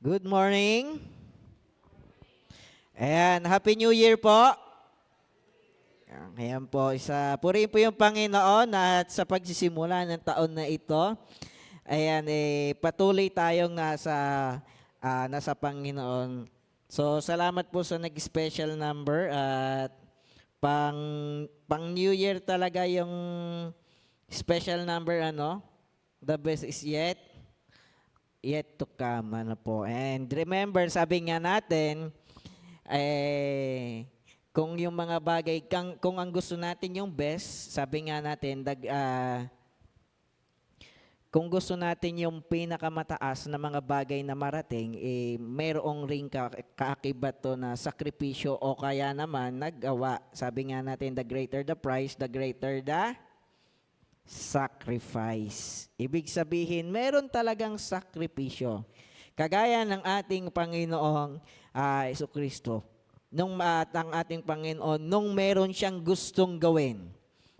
Good morning. Ayan, Happy New Year po. Ayan po, purihin po yung Panginoon at sa pagsisimula ng taon na ito, ayan, patuloy tayong nasa Panginoon. So, salamat po sa nag-special number at pang, pang New Year talaga yung special number, the best is yet to come, po. And remember, sabi nga natin, kung yung mga bagay, kung ang gusto natin yung best, sabi nga natin, kung gusto natin yung pinakamataas na mga bagay na marating, mayroong ring kaakibat to na sakripisyo o kaya naman naggawa. Sabi nga natin, the greater the price, the greater the sacrifice. Ibig sabihin, meron talagang sakripisyo. Kagaya ng ating Panginoong Jesucristo, ang ating Panginoon, nung meron siyang gustong gawin,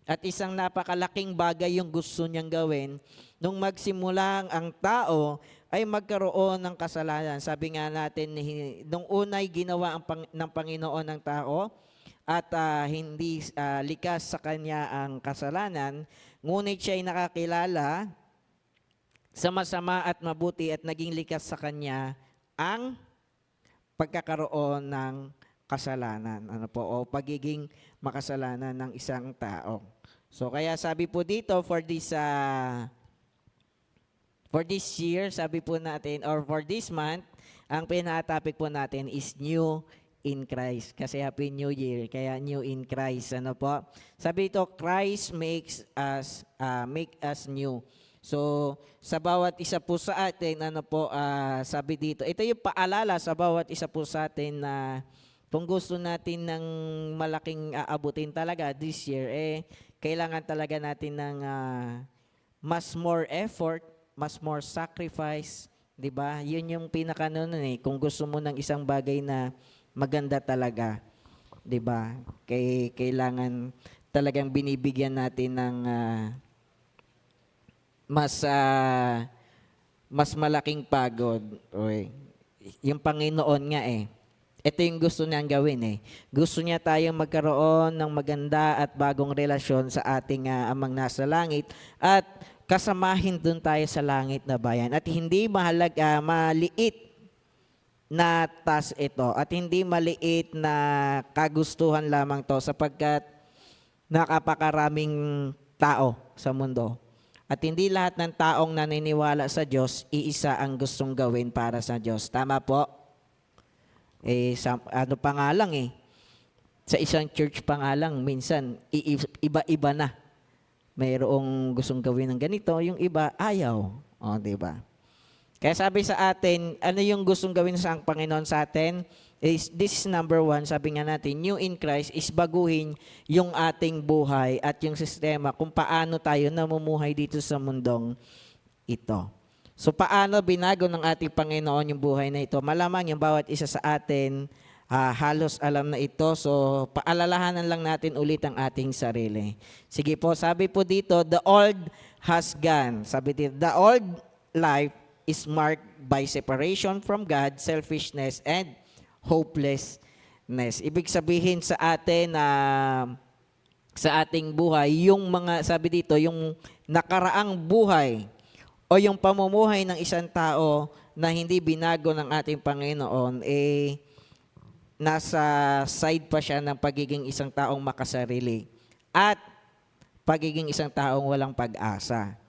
at isang napakalaking bagay yung gusto niyang gawin, nung magsimula ang tao ay magkaroon ng kasalanan. Sabi nga natin, nung unay ginawa ng Panginoon ng tao, at hindi likas sa kanya ang kasalanan, ngunit siya ay nakakilala sa masama at mabuti at naging likas sa kanya ang pagkakaroon ng kasalanan, o pagiging makasalanan ng isang tao. So kaya sabi po dito for this year, sabi po natin, or for this month, ang pinaka-topic po natin is new in Christ. Kasi Happy New Year, kaya new in Christ. Sabi ito, Christ make us new. So, sa bawat isa po sa atin, sabi dito, ito yung paalala sa bawat isa po sa atin na kung gusto natin ng malaking aabutin talaga this year, kailangan talaga natin ng mas more effort, mas more sacrifice, 'di ba? 'Yun yung kung gusto mo ng isang bagay na maganda talaga, 'di ba? Kailangan talagang binibigyan natin ng mas malaking pagod. Yung Panginoon nga ito yung gusto niyang gawin Gusto niya tayong magkaroon ng maganda at bagong relasyon sa ating amang nasa langit at kasamahin dun tayo sa langit na bayan. At hindi maliit na task ito at hindi maliit na kagustuhan lamang to sapagkat nakapakaraming tao sa mundo. At hindi lahat ng taong naniniwala sa Diyos, iisa ang gustong gawin para sa Diyos. Tama po? Ano pa nga lang sa isang church pa nga lang, minsan, iba-iba na. Mayroong gustong gawin ng ganito, yung iba, ayaw. O, diba? Kaya sabi sa atin, ano yung gustong gawin sa Panginoon sa atin? This is number one, sabi nga natin, new in Christ is baguhin yung ating buhay at yung sistema kung paano tayo namumuhay dito sa mundong ito. So paano binago ng ating Panginoon yung buhay na ito? Malamang yung bawat isa sa atin halos alam na ito. So paalalahanan lang natin ulit ang ating sarili. Sige po, sabi po dito, the old has gone. Sabi dito, the old life is marked by separation from God, selfishness, and hopelessness. Ibig sabihin sa atin na sa ating buhay, yung mga, sabi dito, yung nakaraang buhay o yung pamumuhay ng isang tao na hindi binago ng ating Panginoon, nasa side pa siya ng pagiging isang taong makasarili at pagiging isang taong walang pag-asa.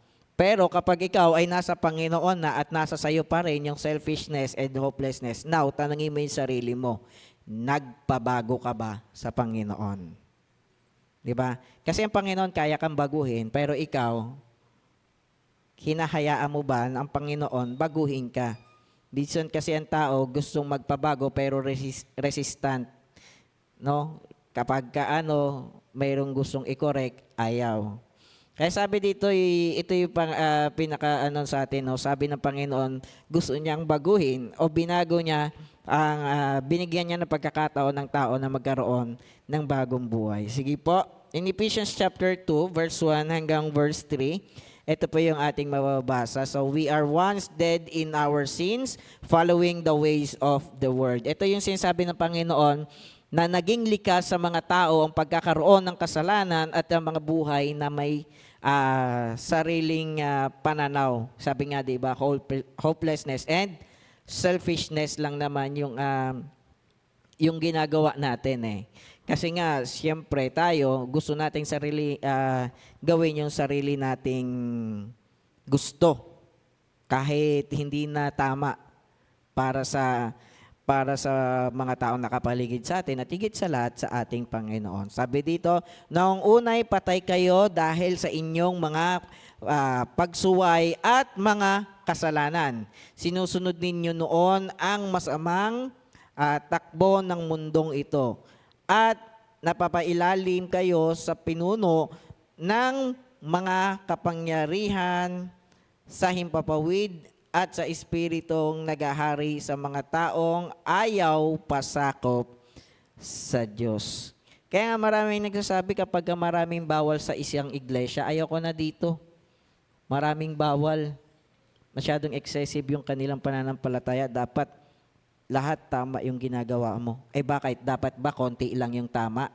Pero kapag ikaw ay nasa Panginoon na at nasa sayo pa rin yung selfishness and hopelessness, now, tanungin mo yung sarili mo, nagpabago ka ba sa Panginoon? Di ba? Kasi ang Panginoon kaya kang baguhin, pero ikaw, hinahayaan mo ba ang Panginoon baguhin ka? Minsan kasi ang tao gustong magpabago pero resistant. No? Kapag mayroong gustong i-correct, ayaw. Kaya sabi dito, ito yung pinaka sa atin, sabi ng Panginoon, gusto niyang baguhin o binago niya, binigyan niya ng pagkakataon ng tao na magkaroon ng bagong buhay. Sige po, in Ephesians chapter 2, verse 1 hanggang verse 3, Ito po yung ating mababasa. So, we are once dead in our sins, following the ways of the world. Ito yung sinasabi ng Panginoon na naging likas sa mga tao ang pagkakaroon ng kasalanan at ang mga buhay na may sariling pananaw. Sabi nga, di ba, hopelessness and selfishness lang naman yung ginagawa natin eh. Kasi nga, siyempre tayo, gusto nating gawin yung sarili nating gusto. Kahit hindi na tama para sa mga taong nakapaligid sa atin at higit sa lahat sa ating Panginoon. Sabi dito, noong unay patay kayo dahil sa inyong mga pagsuway at mga kasalanan. Sinusunod ninyo noon ang masamang takbo ng mundong ito. At napapailalim kayo sa pinuno ng mga kapangyarihan sa himpapawid at sa espiritong nagahari sa mga taong ayaw pasakop sa Diyos. Kaya nga maraming nagsasabi kapag maraming bawal sa isang iglesia, ayoko na dito. Maraming bawal. Masyadong excessive yung kanilang pananampalataya. Dapat lahat tama yung ginagawa mo. Bakit? Dapat ba konti lang yung tama?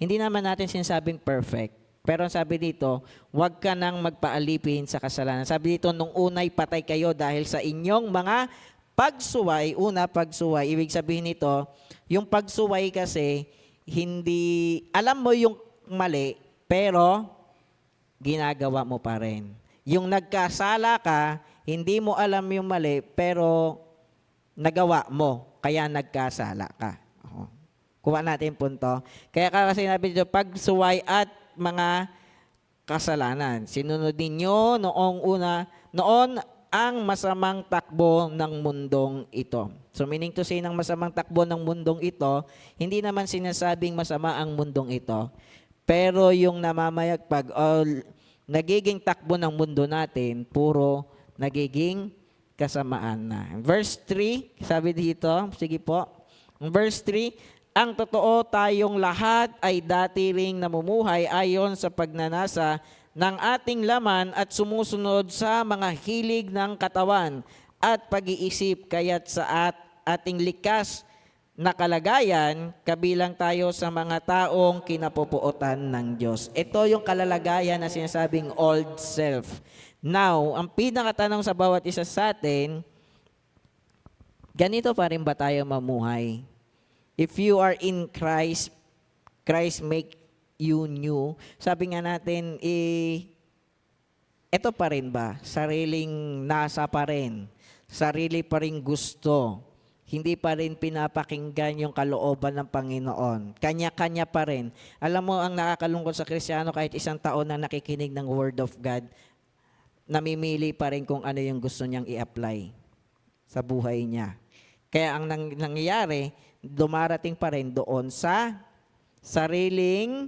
Hindi naman natin sinasabing perfect. Pero sabi dito, huwag ka nang magpaalipin sa kasalanan. Sabi dito, nung unay patay kayo dahil sa inyong mga pagsuway, pagsuway. Ibig sabihin nito, yung pagsuway kasi, hindi, alam mo yung mali, pero ginagawa mo pa rin. Yung nagkasala ka, hindi mo alam yung mali, pero nagawa mo, kaya nagkasala ka. Kuha natin punto. Kaya kasi sinabi dito, pagsuway at mga kasalanan. Sinunod ninyo noon ang masamang takbo ng mundong ito. So meaning to say, ng masamang takbo ng mundong ito, hindi naman sinasabing masama ang mundong ito, pero yung namamayagpag o nagiging takbo ng mundo natin, puro nagiging kasamaan na. Verse 3, sabi dito, sige po, verse 3, ang totoo tayong lahat ay dati ring namumuhay ayon sa pagnanasa ng ating laman at sumusunod sa mga hilig ng katawan at pag-iisip, kaya't sa ating likas na kalagayan, kabilang tayo sa mga taong kinapupuotan ng Diyos. Ito yung kalalagayan na sinasabing old self. Now, ang pinakatanong sa bawat isa sa atin, ganito pa rin ba tayo mamuhay? If you are in Christ, Christ make you new. Sabi nga natin, ito pa rin ba? Sariling nasa pa rin. Sarili pa rin gusto. Hindi pa rin pinapakinggan yung kalooban ng Panginoon. Kanya-kanya pa rin. Alam mo, ang nakakalungkot sa Kristiyano, kahit isang taon na nakikinig ng Word of God, namimili pa rin kung ano yung gusto niyang i-apply sa buhay niya. Kaya ang nangyayari, dumarating pa rin doon sa sariling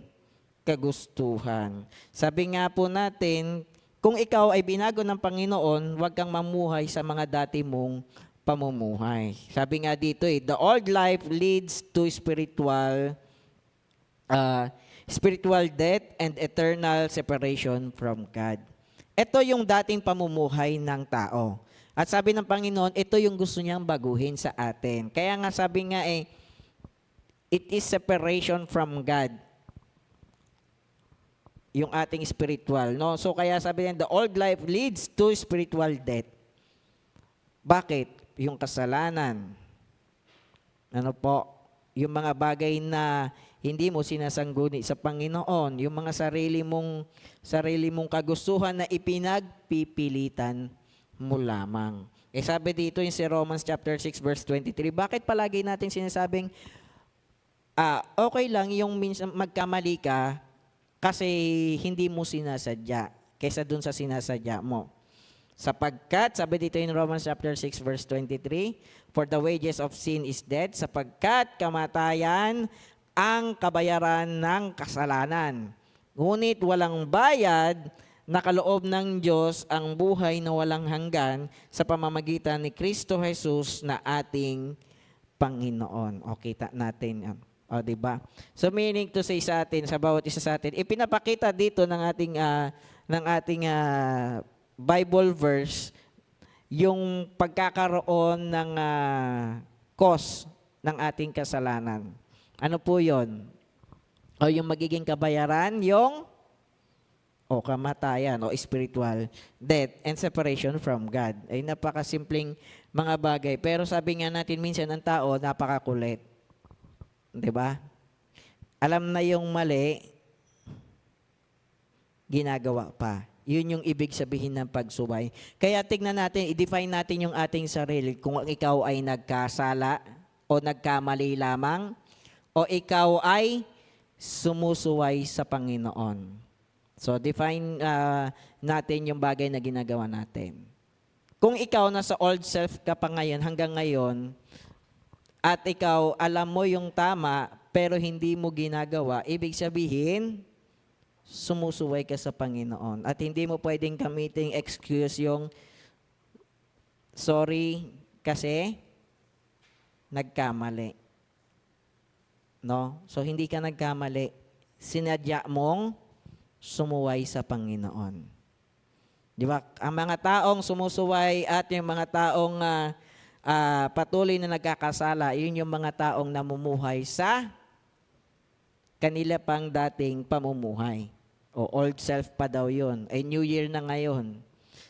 kagustuhan. Sabi nga po natin, kung ikaw ay binago ng Panginoon, huwag kang mamuhay sa mga dati mong pamumuhay. Sabi nga dito the old life leads to spiritual death and eternal separation from God. Ito yung dating pamumuhay ng tao. At sabi ng Panginoon, ito yung gusto niyang baguhin sa atin. Kaya nga sabi nga it is separation from God. Yung ating spiritual. No? So kaya sabi niya, the old life leads to spiritual death. Bakit? Yung kasalanan. Ano po? Yung mga bagay na hindi mo sinasangguni sa Panginoon. Yung mga sarili mong kagustuhan na ipinagpipilitan mo lamang. Sabi dito yung si Romans chapter 6 verse 23, bakit palagi natin sinasabing okay lang yung minsan magkamali ka kasi hindi mo sinasadya kaysa dun sa sinasadya mo. Sapagkat, sabi dito in Romans chapter 6 verse 23, for the wages of sin is death, sapagkat kamatayan ang kabayaran ng kasalanan. Ngunit walang bayad na kaloob ng Diyos ang buhay na walang hanggan sa pamamagitan ni Kristo Jesus na ating Panginoon. O, kita natin. O, di ba? So meaning to say sa atin, sa bawat isa sa atin, ipinapakita dito ng ating Bible verse yung pagkakaroon ng cause ng ating kasalanan. Ano po 'yon? O yung magiging kabayaran, yung kamatayan o spiritual death and separation from God. Ay napakasimpleng mga bagay. Pero sabi nga natin minsan ng tao, napakakulit. 'Di ba? Alam na yung mali, ginagawa pa. Yun yung ibig sabihin ng pagsuway. Kaya tignan natin, i-define natin yung ating sarili kung ikaw ay nagkasala o nagkamali lamang o ikaw ay sumusuway sa Panginoon. So, define natin yung bagay na ginagawa natin. Kung ikaw nasa old self ka pa ngayon, hanggang ngayon, at ikaw alam mo yung tama, pero hindi mo ginagawa, ibig sabihin, sumusuway ka sa Panginoon. At hindi mo pwedeng gamitin excuse yung, sorry, kasi nagkamali. No? So, hindi ka nagkamali. Sinadya mong sumuway sa Panginoon. Di ba? Ang mga taong sumusuway at yung mga taong patuloy na nagkakasala, yun yung mga taong namumuhay sa kanila pang dating pamumuhay. O old self pa daw yun. Ay new year na ngayon.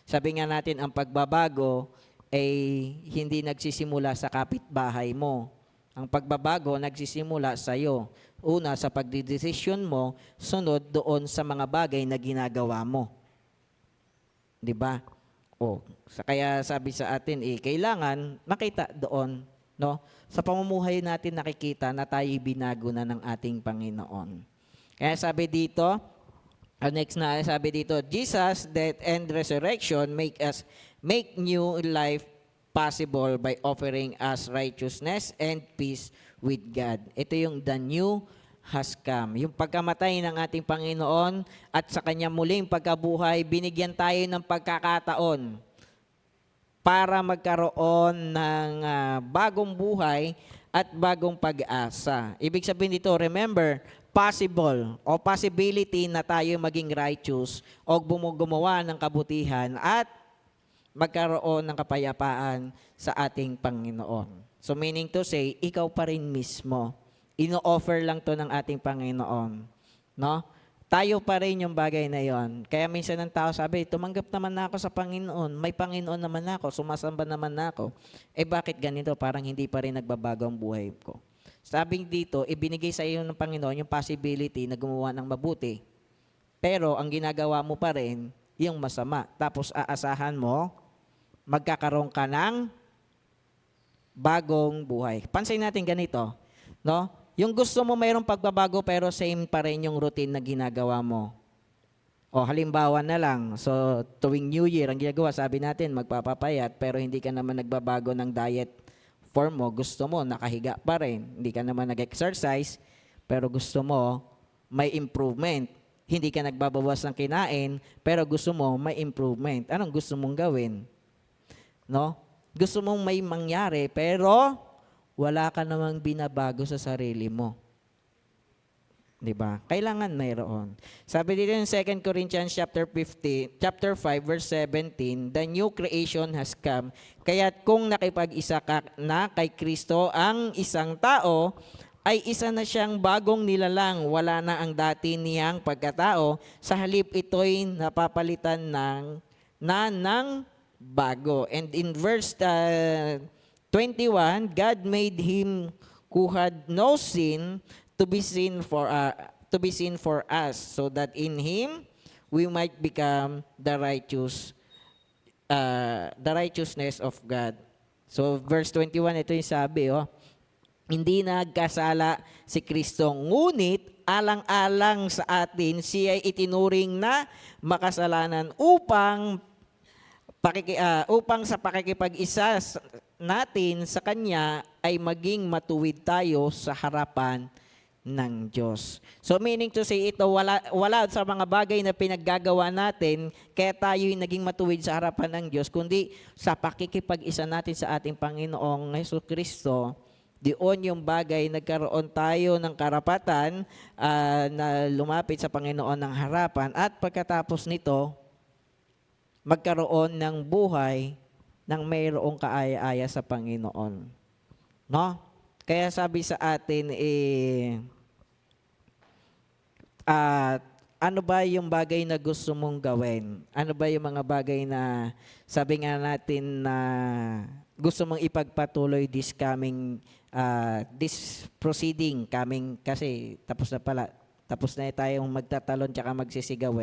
Sabi nga natin, ang pagbabago ay hindi nagsisimula sa kapitbahay mo. Ang pagbabago nagsisimula sa iyo. Una, sa pagdidesisyon mo, sunod doon sa mga bagay na ginagawa mo. 'Di ba? Kaya sabi sa atin, kailangan makita doon, no? Sa pamumuhay natin nakikita na tayo binago na ng ating Panginoon. Kaya sabi dito, sabi dito, Jesus' death and resurrection make new life possible by offering us righteousness and peace with God. Ito yung the new has come. Yung pagkamatay ng ating Panginoon at sa Kanya muling pagkabuhay, binigyan tayo ng pagkakataon para magkaroon ng bagong buhay at bagong pag-asa. Ibig sabihin dito, remember, possible o possibility na tayo maging righteous o gumawa ng kabutihan at magkaroon ng kapayapaan sa ating Panginoon. So meaning to say, ikaw pa rin mismo. Ino-offer lang to ng ating Panginoon. No? Tayo pa rin yung bagay na yon. Kaya minsan ng tao sabi, tumanggap naman na ako sa Panginoon. May Panginoon naman ako. Sumasamba naman na ako. Bakit ganito? Parang hindi pa rin nagbabago ang buhay ko. Sabi dito, ibinigay sa iyo ng Panginoon yung possibility na gumawa ng mabuti. Pero ang ginagawa mo pa rin, yung masama. Tapos aasahan mo, magkakaroon ka ng bagong buhay. Pansin natin ganito, no? Yung gusto mo mayroong pagbabago pero same pa rin yung routine na ginagawa mo. Halimbawa na lang, so tuwing New Year, ang ginagawa, sabi natin, magpapapayat pero hindi ka naman nagbabago ng diet form mo, gusto mo, nakahiga pa rin. Hindi ka naman nag-exercise, pero gusto mo, may improvement. Hindi ka nagbabawas ng kinain, pero gusto mo, may improvement. Anong gusto mong gawin? No? Gusto mong may mangyari, pero wala ka namang binabago sa sarili mo. 'Di ba? Kailangan mayroon. Sabi dito in 2 Corinthians chapter 5 verse 17, the new creation has come. Kaya't kung nakipag-isa ka na kay Kristo ang isang tao, ay isa na siyang bagong nilalang. Wala na ang dati niyang pagkatao, sa halip ito'y napapalitan ng bago. And in verse 21, God made him who had no sin to be sin for us, so that in him we might become the righteousness of God. So verse 21, ito yung sabi, hindi nagkasala si Kristo, ngunit alang-alang sa atin siya ay itinuring na makasalanan upang sa pakikipag-isa natin sa Kanya ay maging matuwid tayo sa harapan ng Diyos. So meaning to say, ito wala sa mga bagay na pinaggagawa natin kaya tayo'y naging matuwid sa harapan ng Diyos, kundi sa pakikipag-isa natin sa ating Panginoong Jesucristo, Doon yung bagay, nagkaroon tayo ng karapatan na lumapit sa Panginoon ng harapan at pagkatapos nito, magkaroon ng buhay ng mayroong kaaya-aya sa Panginoon. No? Kaya sabi sa atin, ano ba yung bagay na gusto mong gawin? Ano ba yung mga bagay na sabi nga natin na gusto mong ipagpatuloy this proceeding coming, kasi tapos na tayong magtatalon tsaka magsisigaw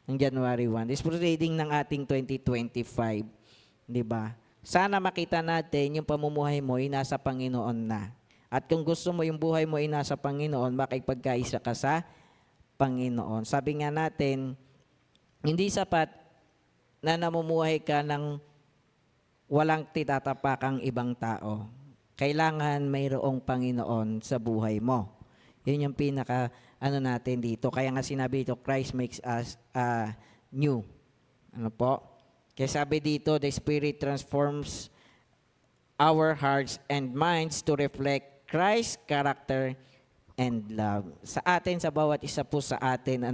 ng January 1. This proceeding ng ating 2025, di ba? Sana makita natin yung pamumuhay mo ay nasa Panginoon na. At kung gusto mo yung buhay mo ay nasa Panginoon, makipagkaisa ka sa Panginoon. Sabi nga natin, hindi sapat na namumuhay ka ng walang titatapakang ibang tao. Kailangan mayroong Panginoon sa buhay mo. Yun yung pinaka natin dito. Kaya nga sinabi dito, Christ makes us new. Ano po? Kaya sabi dito, the Spirit transforms our hearts and minds to reflect Christ's character and love. Sa atin, sa bawat isa po sa atin,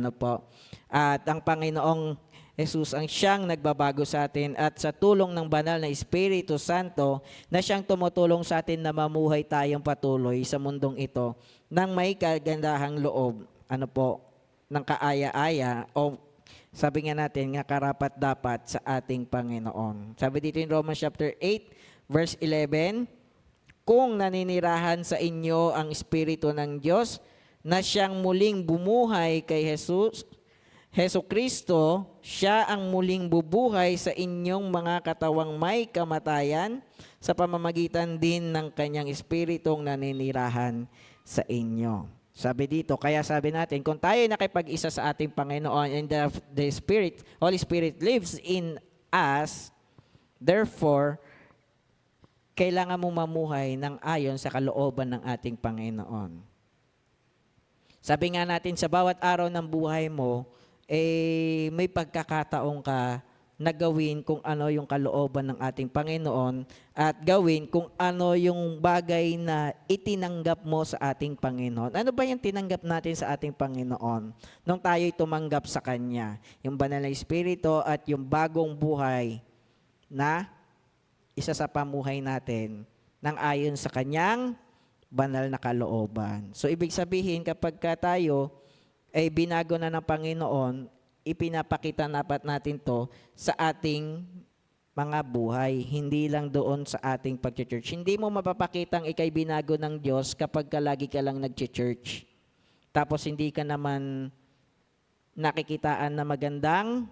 at ang Panginoong Jesus ang siyang nagbabago sa atin at sa tulong ng banal na Espiritu Santo na siyang tumutulong sa atin na mamuhay tayong patuloy sa mundong ito ng may kagandahang loob, ng kaaya-aya o sabi nga natin nga karapat dapat sa ating Panginoon. Sabi dito in Romans chapter 8 verse 11, kung naninirahan sa inyo ang Espiritu ng Diyos na siyang muling bumuhay kay Heso Kristo, siya ang muling bubuhay sa inyong mga katawang may kamatayan sa pamamagitan din ng kanyang Espiritong naninirahan sa inyo. Sabi dito, kaya sabi natin, kung tayo nakipag-isa sa ating Panginoon and the Holy Spirit lives in us, therefore, kailangan mong mamuhay ng ayon sa kalooban ng ating Panginoon. Sabi nga natin, sa bawat araw ng buhay mo, may pagkakataon ka na gawin kung ano yung kalooban ng ating Panginoon at gawin kung ano yung bagay na itinanggap mo sa ating Panginoon. Ano ba yung tinanggap natin sa ating Panginoon nung tayo'y tumanggap sa Kanya? Yung banal na Espiritu at yung bagong buhay na isa sa pamuhay natin nang ayon sa Kanyang banal na kalooban. So, ibig sabihin, kapag tayo ay binago na ng Panginoon, ipinapakita dapat natin to sa ating mga buhay, hindi lang doon sa ating pag-church. Hindi mo mapapakitang ikay binago ng Diyos kapag lagi ka lang nag-church. Tapos hindi ka naman nakikitaan na magandang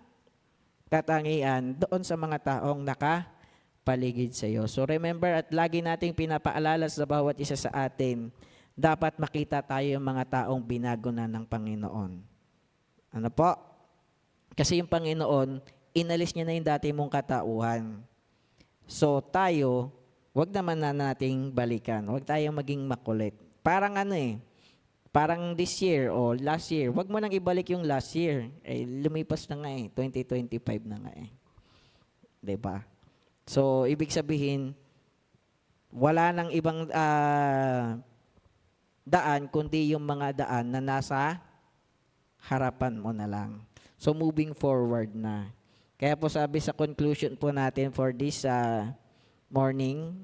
katangian doon sa mga taong nakapaligid sa iyo. So remember, at lagi nating pinapaalala sa bawat isa sa atin, dapat makita tayo yung mga taong binago na ng Panginoon. Ano po? Kasi yung Panginoon, inalis niya na yung dati mong katauhan. So tayo, wag naman na nating balikan. Wag tayong maging makulit. Parang parang this year o last year, wag mo nang ibalik yung last year. Lumipas na nga 2025 na nga 'Di ba? So, ibig sabihin, wala nang ibang daan, kundi yung mga daan na nasa harapan mo na lang. So, moving forward na. Kaya po sabi sa conclusion po natin for this morning,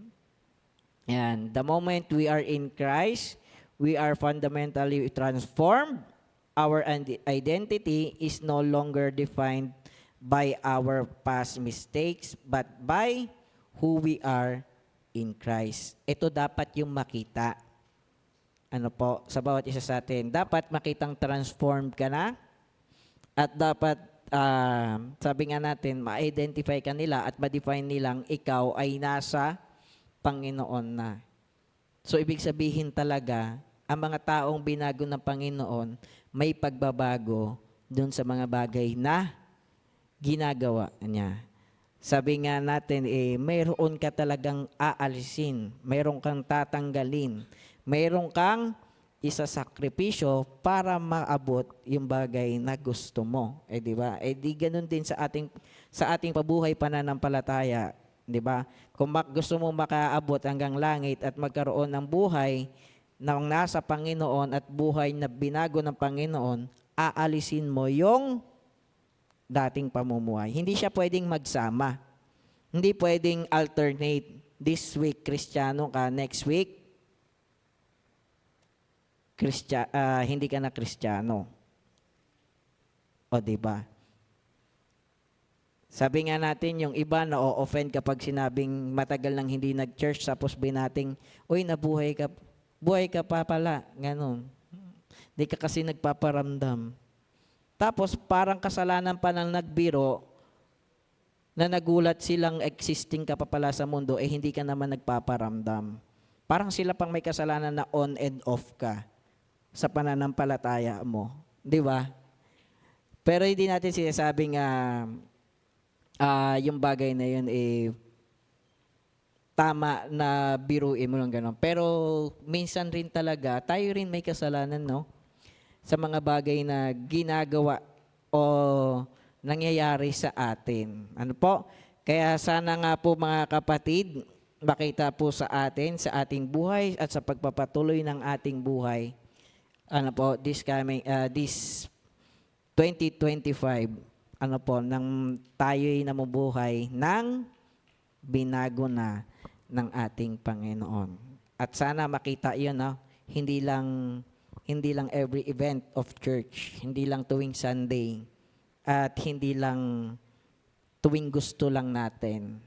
and the moment we are in Christ, we are fundamentally transformed. Our identity is no longer defined by our past mistakes, but by who we are in Christ. Ito dapat yung makita. Sa bawat isa sa atin. Dapat makitang transformed ka na at dapat, sabi nga natin, ma-identify ka nila at ma-define nilang ikaw ay nasa Panginoon na. So, ibig sabihin talaga, ang mga taong binago ng Panginoon, may pagbabago dun sa mga bagay na ginagawa niya. Sabi nga natin, mayroon ka talagang aalisin, mayroon kang tatanggalin, mayroon kang isasakripisyo para maabot yung bagay na gusto mo. Di ba? Di ganun din sa ating pabuhay pananampalataya. 'di ba? Kung gusto mo makaabot hanggang langit at magkaroon ng buhay na nasa Panginoon at buhay na binago ng Panginoon, aalisin mo yung dating pamumuhay. Hindi siya pwedeng magsama. Hindi pwedeng alternate. This week, Kristiyano ka. Next week, hindi ka na Kristiyano. O, diba? Sabi nga natin, yung iba na-offend kapag sinabing matagal nang hindi nag-church, tapos binating, uy, nabuhay ka, buhay ka pa pala. Ganon. Di ka kasi nagpaparamdam. Tapos parang kasalanan pa ng nagbiro na nagulat silang existing ka pa pala sa mundo, hindi ka naman nagpaparamdam. Parang sila pang may kasalanan na on and off ka sa pananampalataya mo. Di ba? Pero hindi natin sinasabing yung bagay na yun tama na biruin mo lang gano'n. Pero minsan rin talaga, tayo rin may kasalanan, no? Sa mga bagay na ginagawa o nangyayari sa atin. Ano po? Kaya sana nga po mga kapatid, makita po sa atin, sa ating buhay at sa pagpapatuloy ng ating buhay. Ano po, this 2025, ano po, nang tayo'y namubuhay ng binago na ng ating Panginoon. At sana makita 'yon, no? Hindi lang every event of church, hindi lang tuwing Sunday, at hindi lang tuwing gusto lang natin.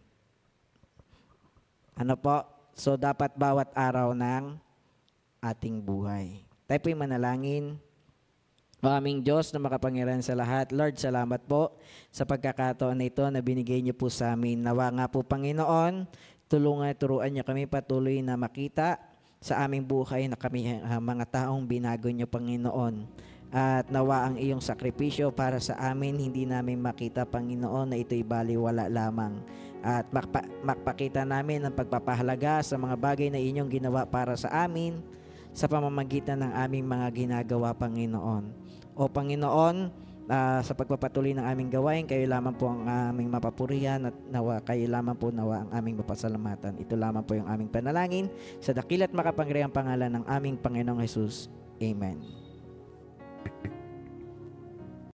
Ano po? So dapat bawat araw ng ating buhay. Tayo po'y manalangin. O aming Diyos na makapangyarihan sa lahat, Lord, salamat po sa pagkakataon na ito na binigay niyo po sa amin. Nawa nga po, Panginoon, turuan niyo kami patuloy na makita sa aming buhay na kami mga taong binago niyo, Panginoon. At nawa ang iyong sakripisyo para sa amin, hindi namin makita, Panginoon, na ito'y baliwala lamang. At makpakita namin ang pagpapahalaga sa mga bagay na inyong ginawa para sa amin sa pamamagitan ng aming mga ginagawa, Panginoon. O Panginoon, sa pagpapatuloy ng aming gawain, kayo lamang po ang aming mapapurihan at nawa, kayo lamang po nawa ang aming mapasalamatan. Ito lamang po yung aming panalangin sa dakila't makapangyarihang pangalan ng aming Panginoong Hesus. Amen.